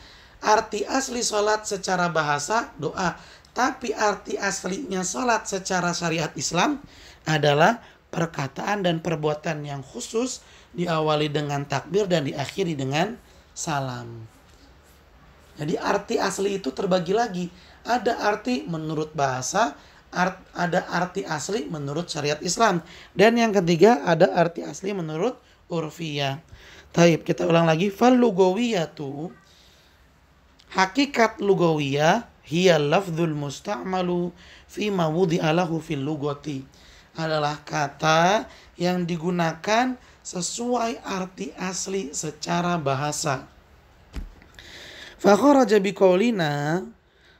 [SPEAKER 1] arti asli sholat secara bahasa doa, tapi arti aslinya sholat secara syariat Islam adalah perkataan dan perbuatan yang khusus diawali dengan takbir dan diakhiri dengan salam. Jadi arti asli itu terbagi lagi. Ada arti menurut bahasa, ada arti asli menurut syariat Islam. Dan yang ketiga ada arti asli menurut urfiyah. Taib, kita ulang lagi. Fal lugawiyatu, hakikat lugawiyah, hiya lafdzul musta'malu fi ma wudi'a lahu fil lugati. Adalah kata yang digunakan sesuai arti asli secara bahasa. Fakharaja biqaulina,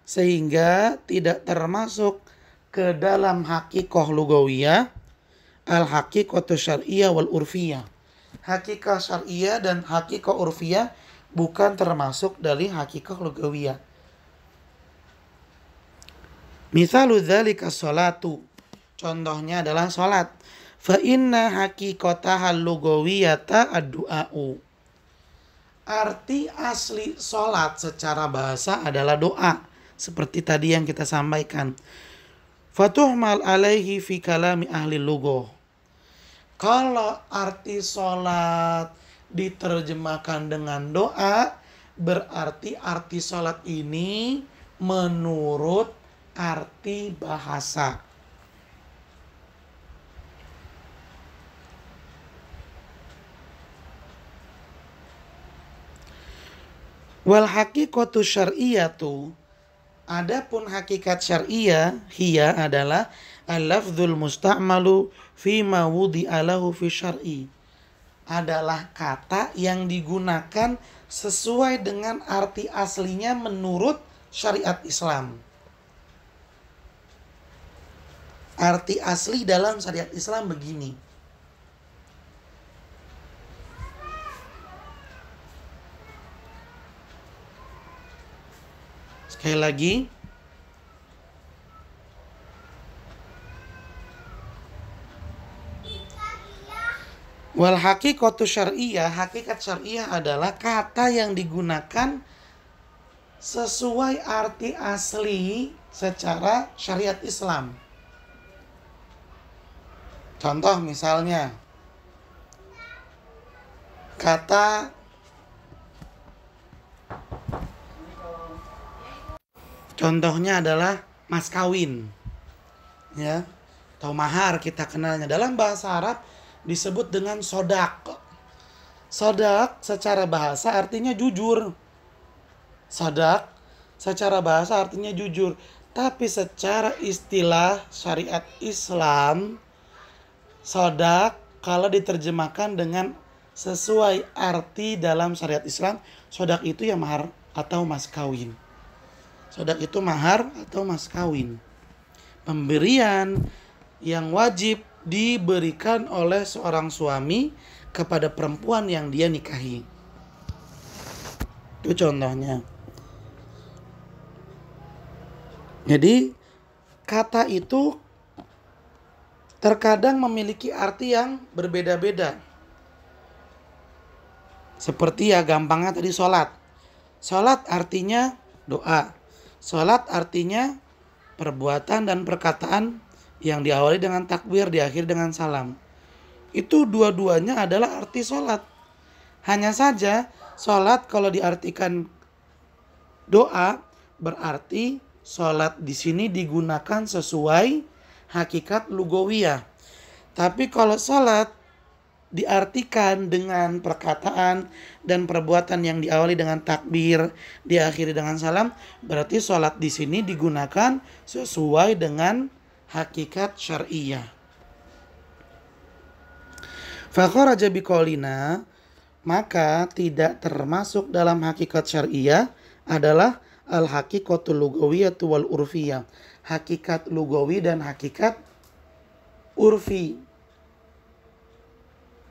[SPEAKER 1] sehingga tidak termasuk ke dalam hakikah lugawiyah al-haqiqatu syar'iyyah wal urfiyah. Hakikah syar'iyyah dan hakikah urfiyah bukan termasuk dari hakikah lugawiyah. Misalu dzalika sholatu, contohnya adalah salat. Fa inna haqiqatahal lugawiyata ad-du'a'u. Arti asli salat secara bahasa adalah doa, seperti tadi yang kita sampaikan. Fatuhmal alaihi fi kalami ahli lughah. Kalau arti salat diterjemahkan dengan doa, berarti arti salat ini menurut arti bahasa. Wal haqiqatu syar'iyyatu, adapun hakikat syar'iyah, hiya adalah al-lafdzul musta'malu fi ma wudi'a lahu fi syar'i. Adalah kata yang digunakan sesuai dengan arti aslinya menurut syariat Islam. Arti asli dalam syariat Islam begini. Sekali lagi, wal haqiqatu syar'iyyah, hakikat syar'iyyah adalah kata yang digunakan sesuai arti asli secara syariat Islam. Contoh misalnya, contohnya adalah mas kawin, ya, atau mahar kita kenalnya. Dalam bahasa Arab disebut dengan sodak. Sodak secara bahasa artinya jujur. Sodak secara bahasa artinya jujur. Tapi secara istilah syariat Islam, sodak kalau diterjemahkan dengan sesuai arti dalam syariat Islam, sodak itu ya mahar atau mas kawin. Sodak itu mahar atau mas kawin. Pemberian yang wajib diberikan oleh seorang suami kepada perempuan yang dia nikahi. Itu contohnya. Jadi kata itu terkadang memiliki arti yang berbeda-beda. Seperti ya gampangnya tadi sholat. Sholat artinya doa. Sholat artinya perbuatan dan perkataan yang diawali dengan takbir, diakhiri dengan salam. Itu dua-duanya adalah arti sholat. Hanya saja sholat kalau diartikan doa berarti sholat di sini digunakan sesuai hakikat lugawiyah. Tapi kalau sholat diartikan dengan perkataan dan perbuatan yang diawali dengan takbir, diakhiri dengan salam, berarti sholat di sini digunakan sesuai dengan hakikat syariah. Fakharaja biqaulina, maka tidak termasuk dalam hakikat syariah adalah al-haqiqatul lugawiyyatu wal urfiyah. Hakikat lugawi dan hakikat urfi.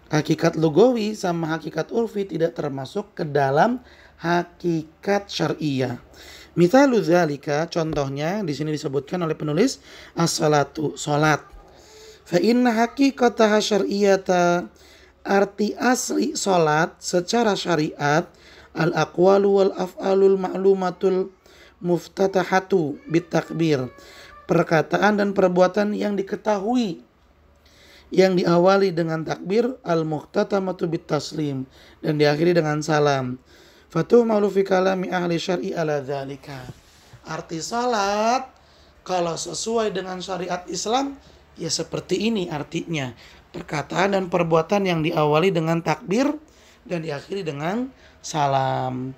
[SPEAKER 1] Hakikat lugawi sama hakikat urfi tidak termasuk ke dalam hakikat syariah. Mithalu dzalika, contohnya di sini disebutkan oleh penulis as-salatu, salat. Fa inna haqiqataha syar'iyyata, arti asli salat secara syariat al-aqwalu wal af'alul ma'lumatul muftatahatu bitakbir. Perkataan dan perbuatan yang diketahui yang diawali dengan takbir, al-mukhtatamatu bitaslim, dan diakhiri dengan salam. Fatuhmalu fi kalami ahli syar'i ala dzalika. Arti salat kalau sesuai dengan syariat Islam ya seperti ini artinya. Perkataan dan perbuatan yang diawali dengan takbir dan diakhiri dengan salam.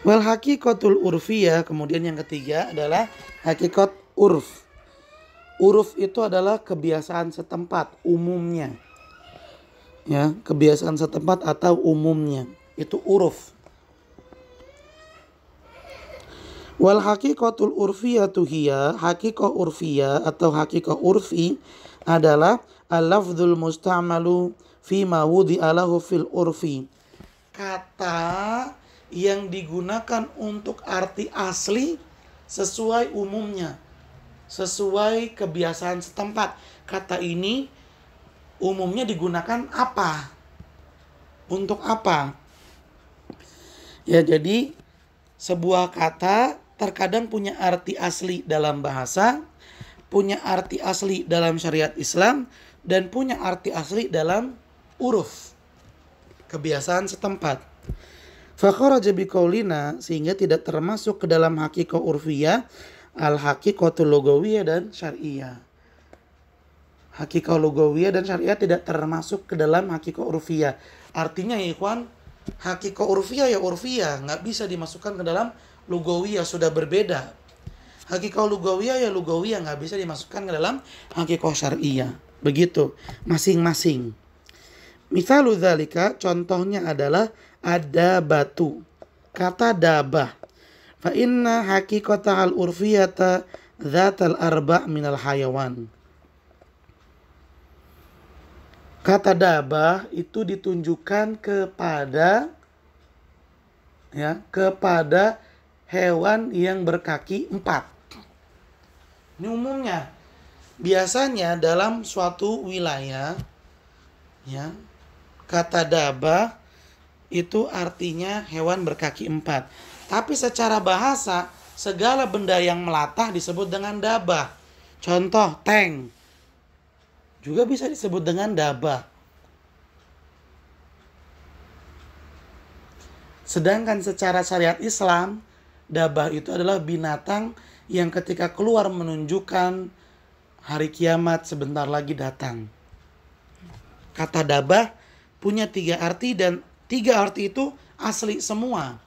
[SPEAKER 1] Wal haqiqatul urfiyah, kemudian yang ketiga adalah hakikat urf. Urf itu adalah kebiasaan setempat, umumnya. Ya, kebiasaan setempat atau umumnya. Itu urf. Wal haqiqatul urfiyatu hiya, haqiqah urfiyah atau haqiqah urfi adalah al-lafdzul musta'malu fi ma wudi'a lahu fil urfi. Kata yang digunakan untuk arti asli sesuai umumnya, sesuai kebiasaan setempat. Kata ini umumnya digunakan apa? Untuk apa? Ya, jadi sebuah kata terkadang punya arti asli dalam bahasa, punya arti asli dalam syariat Islam, dan punya arti asli dalam uruf, kebiasaan setempat. Fakharaja biqaulina, sehingga tidak termasuk ke dalam haqiqah urfiyah, al-haqiqatul lugawiyyah dan syariah. Haqiqah lugawiyyah dan syariah tidak termasuk ke dalam haqiqah urfiyah. Artinya ya ikhwan, haqiqah urfiyah ya urfiyah, nggak bisa dimasukkan ke dalam lugawiyyah, sudah berbeda. Haqiqah lugawiyyah ya lugawiyyah, nggak bisa dimasukkan ke dalam haqiqah syariah. Begitu, masing-masing. Mithalu dzalika, contohnya adalah adabatu, kata dabah. Fa inna haqiqatahal urfiyata dzatal arba' minal hayawan. Kata dabah itu ditunjukkan kepada kepada hewan yang berkaki 4. Ini umumnya. Biasanya dalam suatu wilayah kata dabah itu artinya hewan berkaki 4. Tapi secara bahasa segala benda yang melatah disebut dengan dabah. Contoh tank juga bisa disebut dengan dabah. Sedangkan secara syariat Islam, dabah itu adalah binatang yang ketika keluar menunjukkan hari kiamat sebentar lagi datang. Kata dabah punya 3 arti dan 3 arti itu asli semua.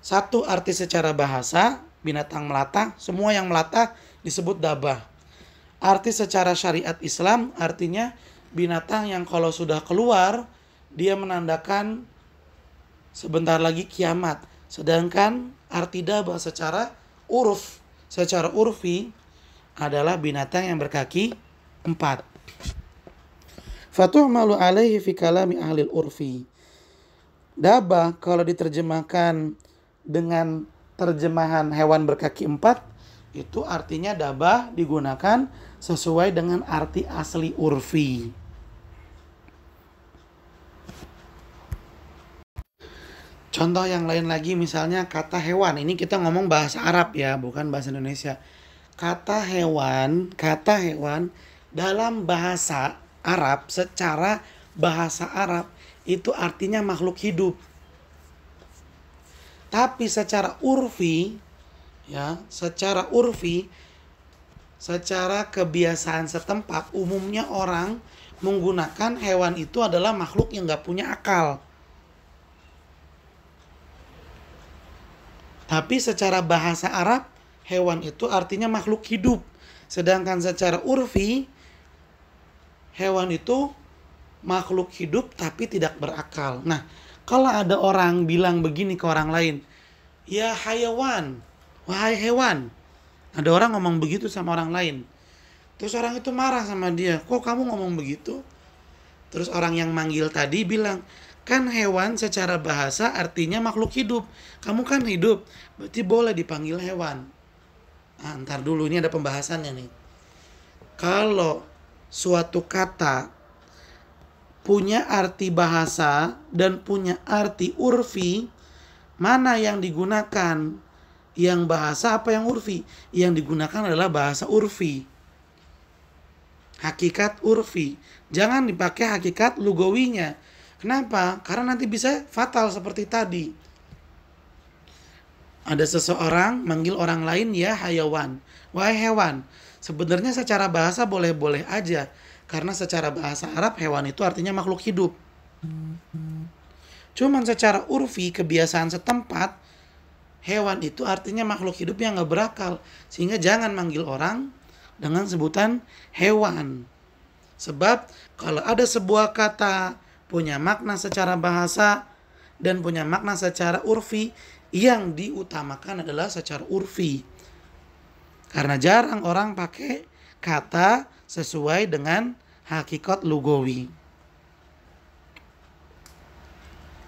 [SPEAKER 1] 1 arti secara bahasa, binatang melatah, semua yang melatah disebut dabah. Arti secara syariat Islam artinya binatang yang kalau sudah keluar dia menandakan sebentar lagi kiamat. Sedangkan arti dabah secara urfi adalah binatang yang berkaki 4. Fatuhmalu alaihi fi kalami ahlil urfi. Dabah kalau diterjemahkan dengan terjemahan hewan berkaki 4, itu artinya dabah digunakan sesuai dengan arti asli urfi. Contoh yang lain lagi misalnya kata hewan. Ini kita ngomong bahasa Arab ya, bukan bahasa Indonesia.
[SPEAKER 2] kata hewan dalam bahasa Arab, secara bahasa Arab itu artinya makhluk hidup. Tapi secara urfi, secara kebiasaan setempat, umumnya orang menggunakan hewan itu adalah makhluk yang gak punya akal. Tapi secara bahasa Arab, hewan itu artinya makhluk hidup. Sedangkan secara urfi, hewan itu makhluk hidup tapi tidak berakal. Nah, kalau ada orang bilang begini ke orang lain, ya hayawan, wahai hewan. Ada orang ngomong begitu sama orang lain. Terus orang itu marah sama dia. Kok kamu ngomong begitu? Terus orang yang manggil tadi bilang, kan hewan secara bahasa artinya makhluk hidup. Kamu kan hidup, berarti boleh dipanggil hewan. Nah, ntar dulu, ini ada pembahasannya nih. Kalau suatu kata punya arti bahasa dan punya arti urfi, mana yang digunakan? Yang bahasa apa yang urfi? Yang digunakan adalah bahasa urfi. Hakikat urfi. Jangan dipakai hakikat lugawinya. Kenapa? Karena nanti bisa fatal seperti tadi. Ada seseorang manggil orang lain ya hayawan, wahai hewan. Sebenarnya secara bahasa boleh-boleh aja. Karena secara bahasa Arab hewan itu artinya makhluk hidup. Cuman secara urfi, kebiasaan setempat, hewan itu artinya makhluk hidup yang gak berakal. Sehingga jangan manggil orang dengan sebutan hewan. Sebab kalau ada sebuah kata punya makna secara bahasa dan punya makna secara urfi, yang diutamakan adalah secara urfi. Karena jarang orang pakai kata sesuai dengan hakikat lugawi.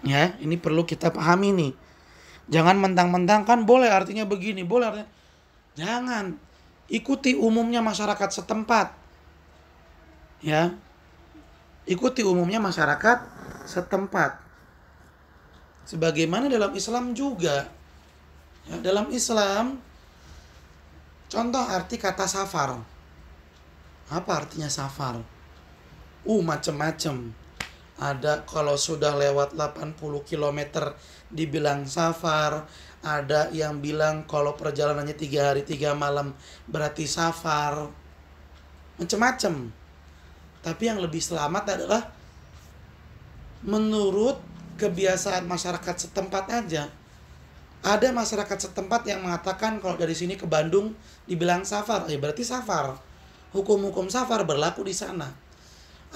[SPEAKER 2] Ya, ini perlu kita pahami nih. Jangan mentang-mentang kan boleh artinya begini, boleh artinya. Jangan. Ikuti umumnya masyarakat setempat. Ya. Ikuti umumnya masyarakat setempat. Sebagaimana dalam Islam juga. Ya, dalam Islam, contoh arti kata safar. Apa artinya safar? Macem-macem. Ada kalau sudah lewat 80 km dibilang safar. Ada yang bilang kalau perjalanannya 3 hari 3 malam berarti safar. Macem-macem. Tapi yang lebih selamat adalah menurut kebiasaan masyarakat setempat aja. Ada masyarakat setempat yang mengatakan kalau dari sini ke Bandung dibilang safar, ya berarti safar. Hukum-hukum safar berlaku di sana.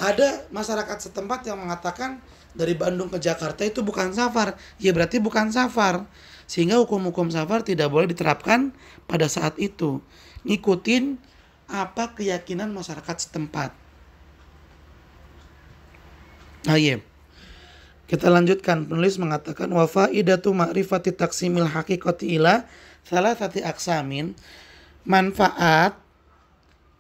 [SPEAKER 2] Ada masyarakat setempat yang mengatakan dari Bandung ke Jakarta itu bukan safar, ya berarti bukan safar. Sehingga hukum-hukum safar tidak boleh diterapkan pada saat itu. Ngikutin apa keyakinan masyarakat setempat. Ayo. Kita lanjutkan. Penulis mengatakan wa faidatu ma'rifati taqsimil haqiqati ila salasati aqsamin. Manfaat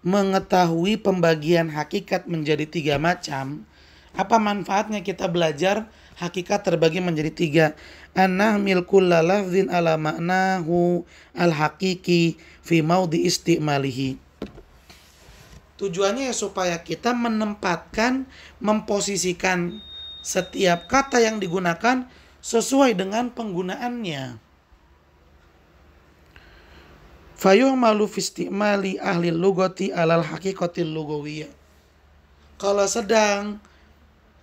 [SPEAKER 2] mengetahui pembagian hakikat menjadi 3 macam. Apa manfaatnya kita belajar hakikat terbagi menjadi 3? Annahmil kulla lafzin ala ma'nahu al-haqiqi fi maudhi istimalihi. Tujuannya supaya kita memposisikan setiap kata yang digunakan sesuai dengan penggunaannya. Fayuhmalu fi istimali ahli lugati alal haqiqatil lugawiyyah. Kalau sedang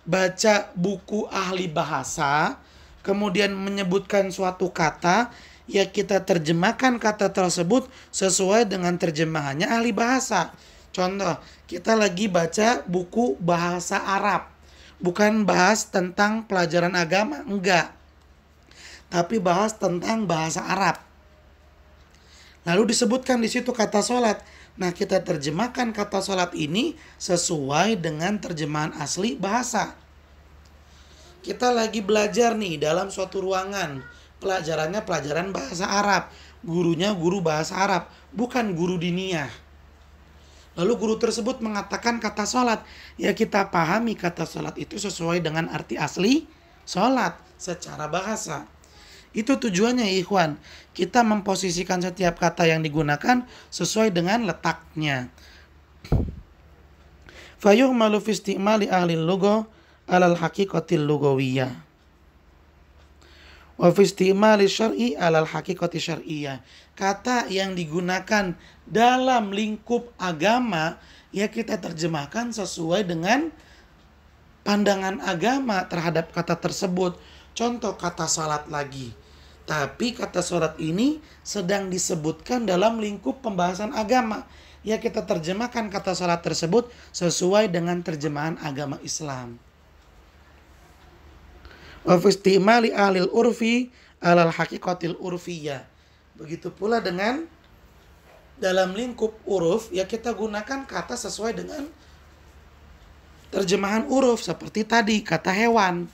[SPEAKER 2] baca buku ahli bahasa, kemudian menyebutkan suatu kata, ya kita terjemahkan kata tersebut sesuai dengan terjemahannya ahli bahasa. Contoh, kita lagi baca buku bahasa Arab. Bukan bahas tentang pelajaran agama, enggak. Tapi bahas tentang bahasa Arab. Lalu disebutkan di situ kata sholat. Nah, kita terjemahkan kata sholat ini sesuai dengan terjemahan asli bahasa. Kita lagi belajar nih dalam suatu ruangan. Pelajarannya pelajaran bahasa Arab. Gurunya guru bahasa Arab, bukan guru diniyah. Lalu guru tersebut mengatakan kata sholat. Ya kita pahami kata sholat itu sesuai dengan arti asli sholat secara bahasa. Itu tujuannya ya ikhwan. Kita memposisikan setiap kata yang digunakan sesuai dengan letaknya. Fayuhmalu fi istimali ahli lugha alal haqiqatil lughawiyah. Wa fi istimali syar'i alal haqiqati syar'iyyah. Kata yang digunakan dalam lingkup agama ya kita terjemahkan sesuai dengan pandangan agama terhadap kata tersebut. Contoh kata salat lagi. Tapi kata salat ini sedang disebutkan dalam lingkup pembahasan agama. Ya kita terjemahkan kata salat tersebut sesuai dengan terjemahan agama Islam. Wa fi istimali ahlil urfi alal haqiqatil urfiyah. Begitu pula dengan dalam lingkup uruf ya kita gunakan kata sesuai dengan terjemahan uruf seperti tadi kata hewan.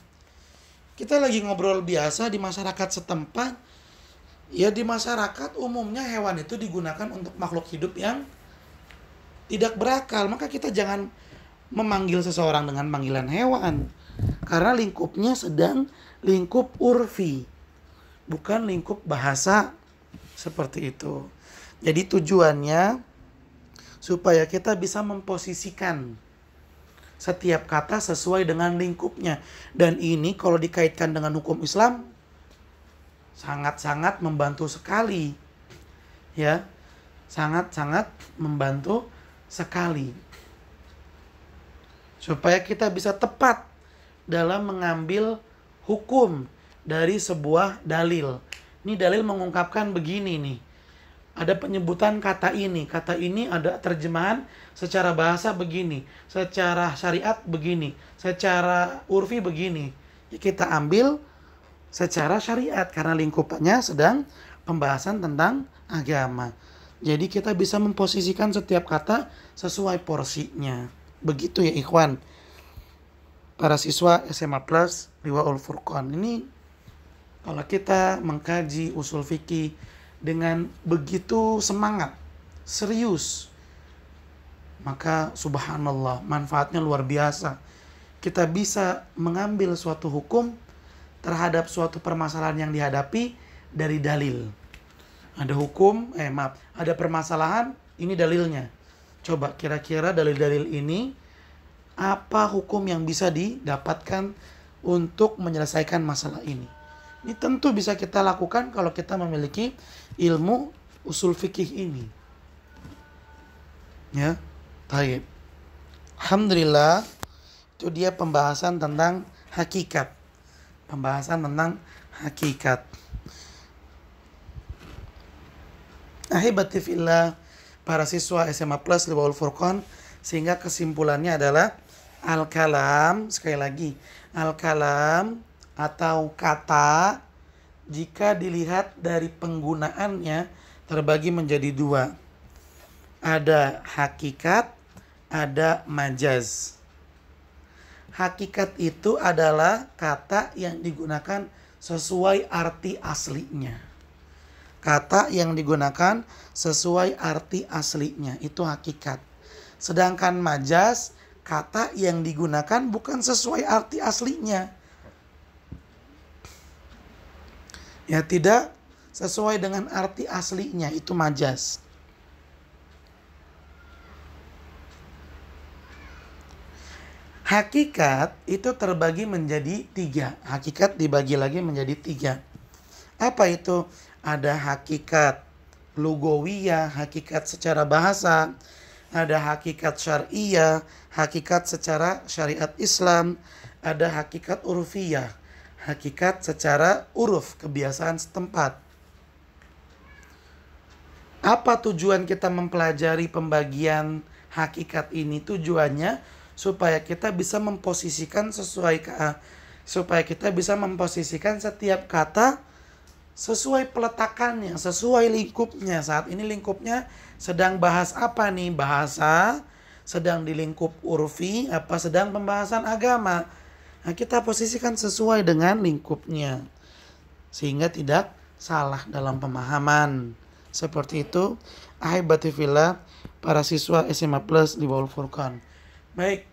[SPEAKER 2] Kita lagi ngobrol biasa di masyarakat setempat. Ya di masyarakat umumnya hewan itu digunakan untuk makhluk hidup yang tidak berakal. Maka kita jangan memanggil seseorang dengan panggilan hewan. Karena lingkupnya sedang lingkup urfi. Bukan lingkup bahasa seperti itu. Jadi tujuannya supaya kita bisa memposisikan setiap kata sesuai dengan lingkupnya. Dan ini kalau dikaitkan dengan hukum Islam sangat-sangat membantu sekali. Ya. Sangat-sangat membantu sekali. Supaya kita bisa tepat dalam mengambil hukum dari sebuah dalil. Ini dalil mengungkapkan begini nih. Ada penyebutan kata ini. Kata ini ada terjemahan secara bahasa begini. Secara syariat begini. Secara urfi begini. Ya, kita ambil secara syariat. Karena lingkupannya sedang pembahasan tentang agama. Jadi kita bisa memposisikan setiap kata sesuai porsinya. Begitu ya ikhwan. Para siswa SMA Plus Liwaul Furqan. Ini kalau kita mengkaji usul fikih dengan begitu semangat, serius, maka subhanallah manfaatnya luar biasa. Kita bisa mengambil suatu hukum terhadap suatu permasalahan yang dihadapi dari dalil. Ada hukum, ada permasalahan, ini dalilnya. Coba kira-kira dalil-dalil ini apa hukum yang bisa didapatkan untuk menyelesaikan masalah ini. Ini tentu bisa kita lakukan kalau kita memiliki ilmu usul fikih ini. Ya, baik. Alhamdulillah, itu dia pembahasan tentang hakikat. Pembahasan tentang hakikat. Ahibati fillah, para siswa SMA Plus Liwaul Furqan, sehingga kesimpulannya adalah al-kalam, sekali lagi, al-kalam atau kata jika dilihat dari penggunaannya terbagi menjadi dua. Ada hakikat, ada majaz. Hakikat itu adalah kata yang digunakan sesuai arti aslinya. Kata yang digunakan sesuai arti aslinya, itu hakikat. Sedangkan majaz, kata yang digunakan bukan sesuai arti aslinya. Ya, tidak sesuai dengan arti aslinya, itu majaz. Hakikat itu terbagi menjadi tiga. Hakikat dibagi lagi menjadi tiga. Apa itu? Ada hakikat lugawiyah, hakikat secara bahasa. Ada hakikat syar'iyah, hakikat secara syariat Islam. Ada hakikat urfiyah, hakikat secara uruf, kebiasaan setempat. Apa tujuan kita mempelajari pembagian hakikat ini? Tujuannya supaya kita bisa memposisikan supaya kita bisa memposisikan setiap kata sesuai peletakannya, sesuai lingkupnya. Saat ini lingkupnya sedang bahas apa nih? Bahasa, sedang di lingkup urfi, apa sedang pembahasan agama. Nah, kita posisikan sesuai dengan lingkupnya sehingga tidak salah dalam pemahaman. Seperti itu, ahibati fillah, para siswa SMA Plus Liwaul Furqan. Baik.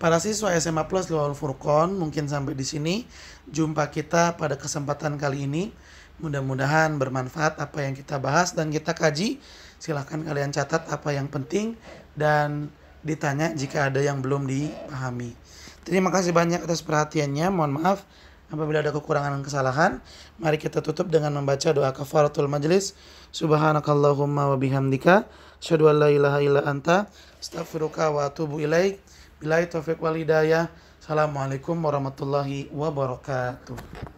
[SPEAKER 2] Para siswa SMA Plus Luhul Furqon, mungkin sampai di sini jumpa kita pada kesempatan kali ini. Mudah-mudahan bermanfaat apa yang kita bahas dan kita kaji. Silahkan kalian catat apa yang penting dan ditanya jika ada yang belum dipahami. Terima kasih banyak atas perhatiannya. Mohon maaf apabila ada kekurangan dan kesalahan. Mari kita tutup dengan membaca doa kafaratul majlis. Subhanakallahumma wa bihamdika asyhadu an la ilaha illa anta astaghfiruka wa atubu ilaik. Billahi taufiq wal hidayah. Assalamualaikum warahmatullahi wabarakatuh.